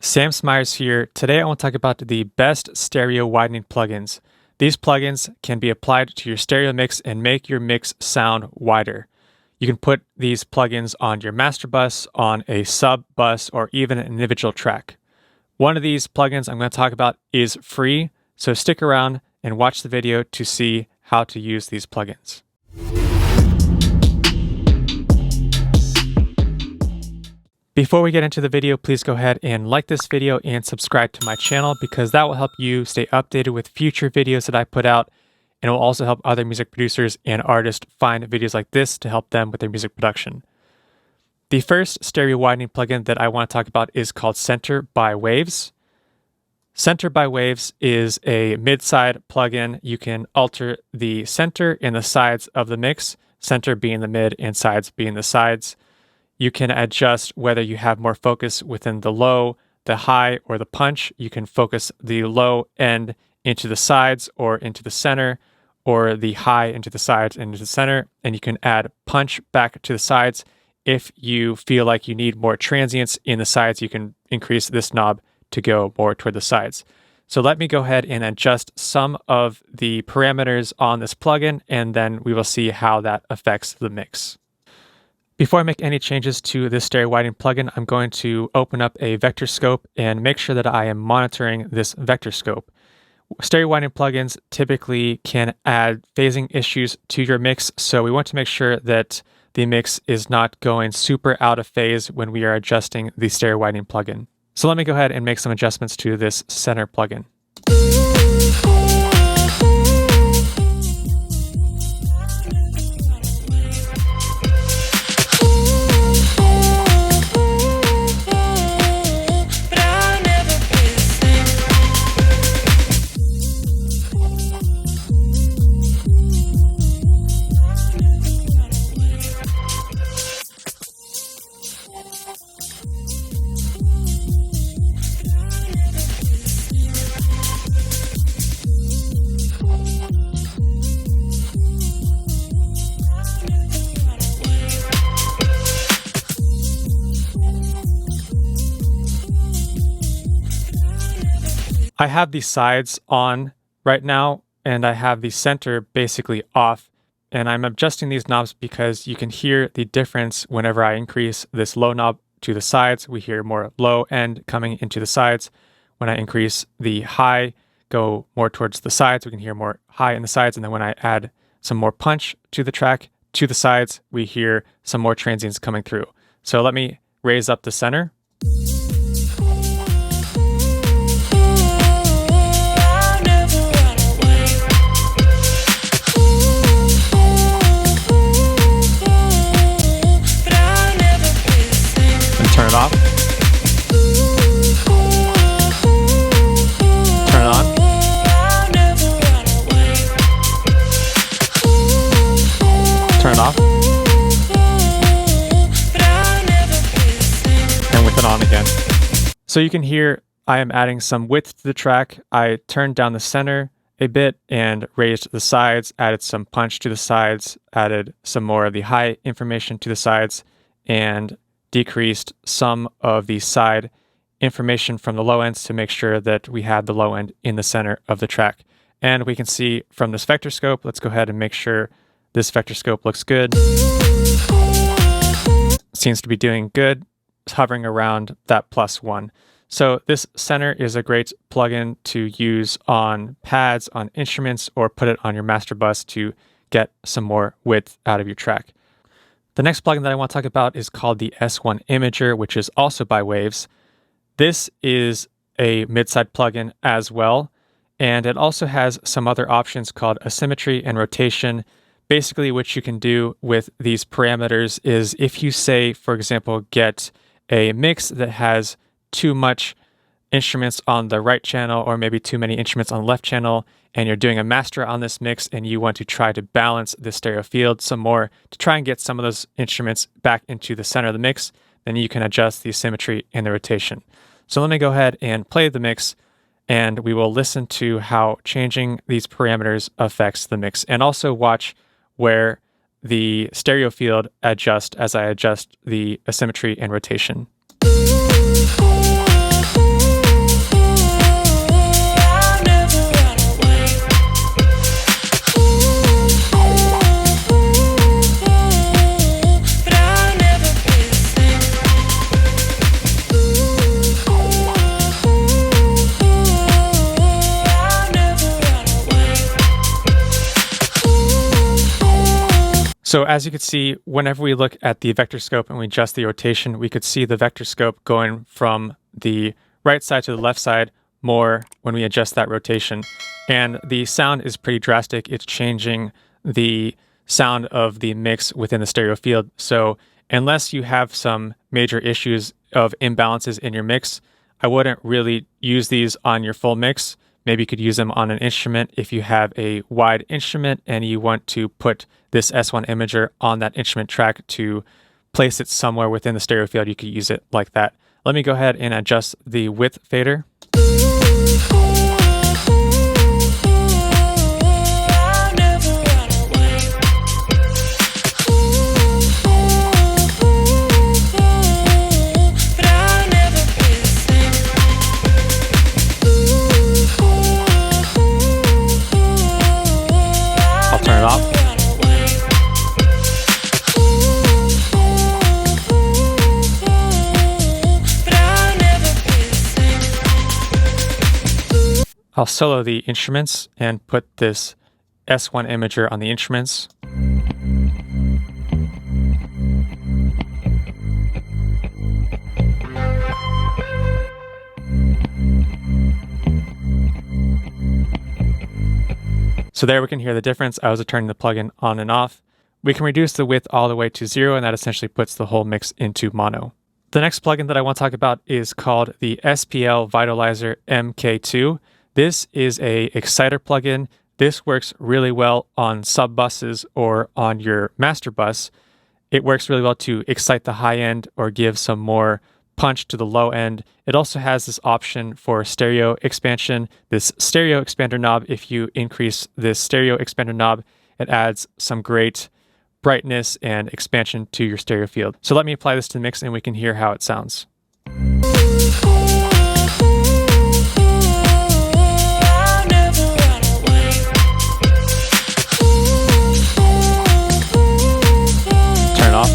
Sam Smyers here. Today I want to talk about the best stereo widening plugins. These plugins can be applied to your stereo mix and make your mix sound wider. You can put these plugins on your master bus, on a sub bus, or even an individual track. One of these plugins I'm going to talk about is free, so stick around and watch the video to see how to use these plugins. Before we get into the video, please go ahead and like this video and subscribe to my channel because that will help you stay updated with future videos that I put out, and it will also help other music producers and artists find videos like this to help them with their music production. The first stereo widening plugin that I want to talk about is called Center by Waves. Center by Waves is a mid-side plugin. You can alter the center and the sides of the mix, center being the mid and sides being the sides. You can adjust whether you have more focus within the low, the high, or the punch. You can focus the low end into the sides or into the center, or the high into the sides and into the center. And you can add punch back to the sides. If you feel like you need more transients in the sides, you can increase this knob to go more toward the sides. So let me go ahead and adjust some of the parameters on this plugin, and then we will see how that affects the mix. Before I make any changes to this stereo widening plugin, I'm going to open up a vector scope and make sure that I am monitoring this vector scope. Stereo widening plugins typically can add phasing issues to your mix, so we want to make sure that the mix is not going super out of phase when we are adjusting the stereo widening plugin. So let me go ahead and make some adjustments to this center plugin. I have the sides on right now, and I have the center basically off, and I'm adjusting these knobs because you can hear the difference whenever I increase this low knob to the sides. We hear more low end coming into the sides. When I increase the high, go more towards the sides, we can hear more high in the sides, and then when I add some more punch to the track, to the sides, we hear some more transients coming through. So let me raise up the center. Turn it off. Turn it on. Turn it off. And with it on again. So you can hear I am adding some width to the track. I turned down the center a bit and raised the sides, added some punch to the sides, added some more of the high information to the sides, and decreased some of the side information from the low ends to make sure that we had the low end in the center of the track. And we can see from this vector scope, let's go ahead and make sure this vector scope looks good. Seems to be doing good, hovering around that +1. So this center is a great plugin to use on pads, on instruments, or put it on your master bus to get some more width out of your track. The next plugin that I want to talk about is called the S1 Imager, which is also by Waves. This is a mid-side plugin as well, and it also has some other options called asymmetry and rotation. Basically, what you can do with these parameters is if you say, for example, get a mix that has too much instruments on the right channel or maybe too many instruments on the left channel, and you're doing a master on this mix and you want to try to balance the stereo field some more to try and get some of those instruments back into the center of the mix, then you can adjust the symmetry and the rotation. So let me go ahead and play the mix, and we will listen to how changing these parameters affects the mix, and also watch where the stereo field adjusts as I adjust the asymmetry and rotation. So as you can see, whenever we look at the vector scope and we adjust the rotation, we could see the vector scope going from the right side to the left side more when we adjust that rotation. And the sound is pretty drastic. It's changing the sound of the mix within the stereo field. So unless you have some major issues of imbalances in your mix, I wouldn't really use these on your full mix. Maybe you could use them on an instrument if you have a wide instrument and you want to put this S1 imager on that instrument track to place it somewhere within the stereo field. You could use it like that. Let me go ahead and adjust the width fader. I'll turn it off. I'll solo the instruments and put this S1 imager on the instruments. So there we can hear the difference. I was turning the plugin on and off. We can reduce the width all the way to 0, and that essentially puts the whole mix into mono. The next plugin that I want to talk about is called the SPL Vitalizer Mk2. This is a exciter plugin. This works really well on sub buses or on your master bus. It works really well to excite the high end or give some more punch to the low end. It also has this option for stereo expansion, this stereo expander knob. If you increase this stereo expander knob, it adds some great brightness and expansion to your stereo field. So let me apply this to the mix and we can hear how it sounds. Turn it off.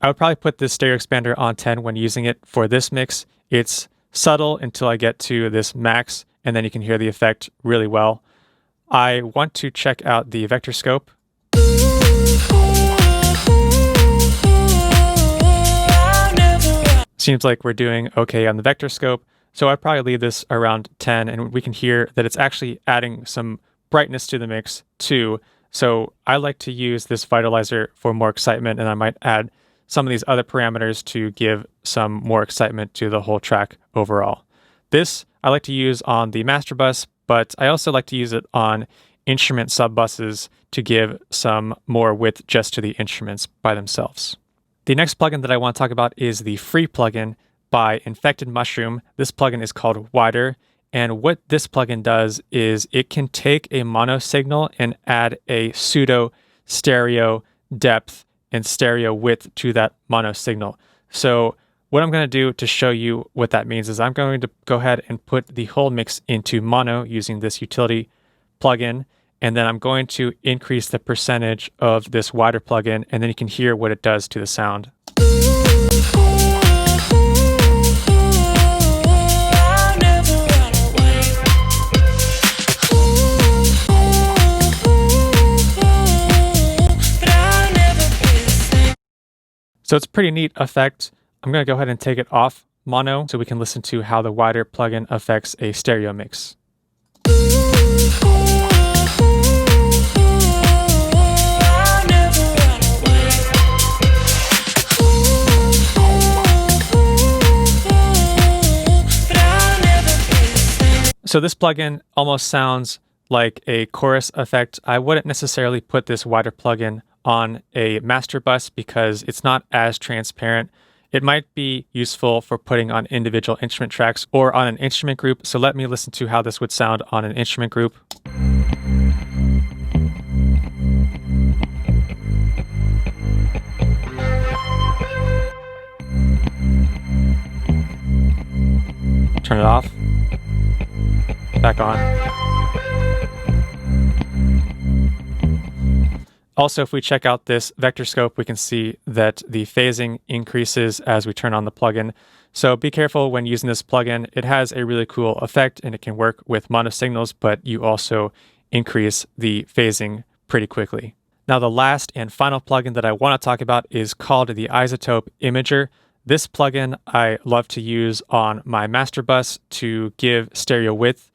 I would probably put this stereo expander on 10 when using it for this mix. It's subtle until I get to this max, and then you can hear the effect really well. I want to check out the vector scope. Seems like we're doing okay on the vector scope, so I'd probably leave this around 10, and we can hear that it's actually adding some brightness to the mix too. So I like to use this vitalizer for more excitement, and I might add some of these other parameters to give some more excitement to the whole track overall. This I like to use on the master bus, but I also like to use it on instrument sub buses to give some more width just to the instruments by themselves. The next plugin that I want to talk about is the free plugin by Infected Mushroom. This plugin is called Wider, and what this plugin does is it can take a mono signal and add a pseudo stereo depth and stereo width to that mono signal. So what I'm going to do to show you what that means is I'm going to go ahead and put the whole mix into mono using this utility plugin, and then I'm going to increase the percentage of this wider plugin, and then you can hear what it does to the sound. So it's a pretty neat effect. I'm going to go ahead and take it off mono so we can listen to how the wider plugin affects a stereo mix. So this plugin almost sounds like a chorus effect. I wouldn't necessarily put this wider plugin on a master bus because it's not as transparent. It might be useful for putting on individual instrument tracks or on an instrument group. So let me listen to how this would sound on an instrument group. Turn it off. Back on. Also, if we check out this vector scope, we can see that the phasing increases as we turn on the plugin. So be careful when using this plugin. It has a really cool effect and it can work with mono signals, but you also increase the phasing pretty quickly. Now, the last and final plugin that I want to talk about is called the Isotope Imager. This plugin I love to use on my master bus to give stereo width.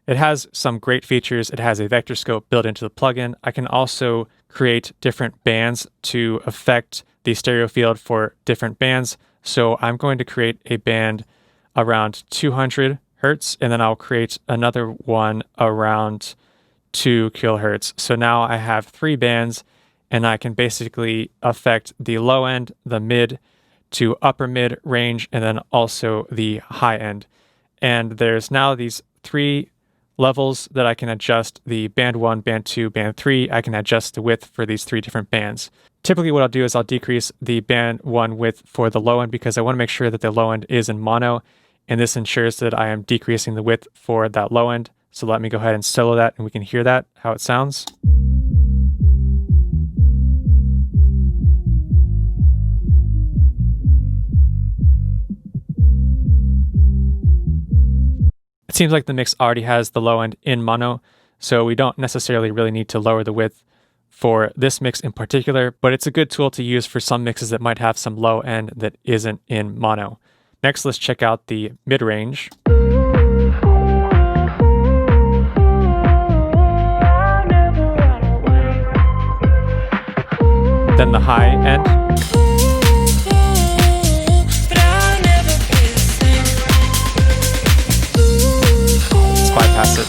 It has some great features. It has a vector scope built into the plugin. I can also create different bands to affect the stereo field for different bands. So I'm going to create a band around 200 hertz, and then I'll create another one around 2 kilohertz. So now I have 3 bands, and I can basically affect the low end, the mid to upper mid range, and then also the high end. And there's now these 3 levels that I can adjust: the band 1, band 2, band 3. I can adjust the width for these 3 different bands. Typically what I'll do is I'll decrease the band 1 width for the low end because I want to make sure that the low end is in mono, and this ensures that I am decreasing the width for that low end. So let me go ahead and solo that and we can hear that, how it sounds. It seems like the mix already has the low end in mono, so we don't necessarily really need to lower the width for this mix in particular, but it's a good tool to use for some mixes that might have some low end that isn't in mono. Next, let's check out the mid-range. Then the high end. Let's bypass it.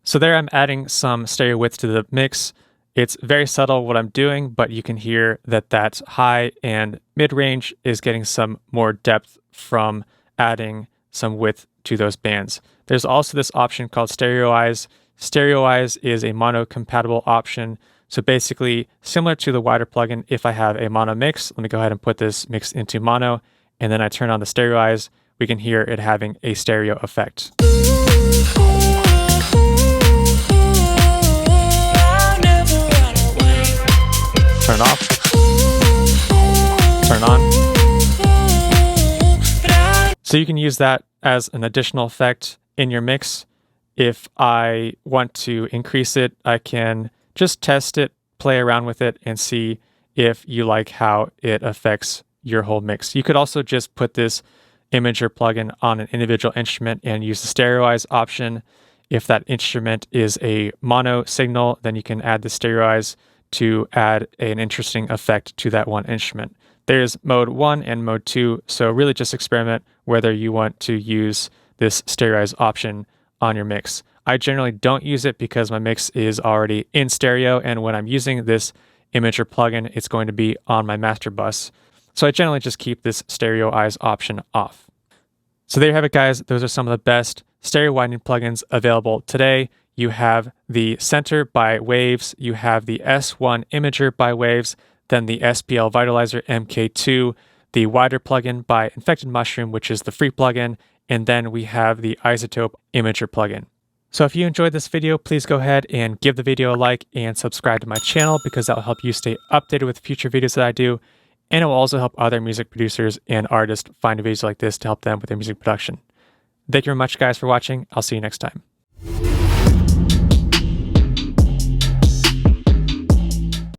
So there I'm adding some stereo width to the mix. It's very subtle what I'm doing, but you can hear that that high and mid-range is getting some more depth from adding some width to those bands. There's also this option called Stereoize. Stereoize is a mono-compatible option. So basically, similar to the wider plugin, if I have a mono mix, let me go ahead and put this mix into mono, and then I turn on the Stereoize, we can hear it having a stereo effect. Turn off, turn on. So you can use that as an additional effect in your mix. If I want to increase it, I can just test it, play around with it, and see if you like how it affects your whole mix. You could also just put this imager plugin on an individual instrument and use the Stereoize option. If that instrument is a mono signal, then you can add the Stereoize to add an interesting effect to that one instrument. There's mode 1 and mode 2, so really just experiment whether you want to use this Stereoize option on your mix. I generally don't use it because my mix is already in stereo, and when I'm using this imager plugin, it's going to be on my master bus. So I generally just keep this Stereoize option off. So there you have it, guys. Those are some of the best stereo widening plugins available today. You have the Center by Waves, you have the S1 Imager by Waves, then the SPL Vitalizer Mk2, the wider plugin by Infected Mushroom, which is the free plugin, and then we have the Isotope Imager plugin. So if you enjoyed this video, please go ahead and give the video a like and subscribe to my channel because that will help you stay updated with future videos that I do, and it will also help other music producers and artists find videos like this to help them with their music production. Thank you very much, guys, for watching. I'll see you next time.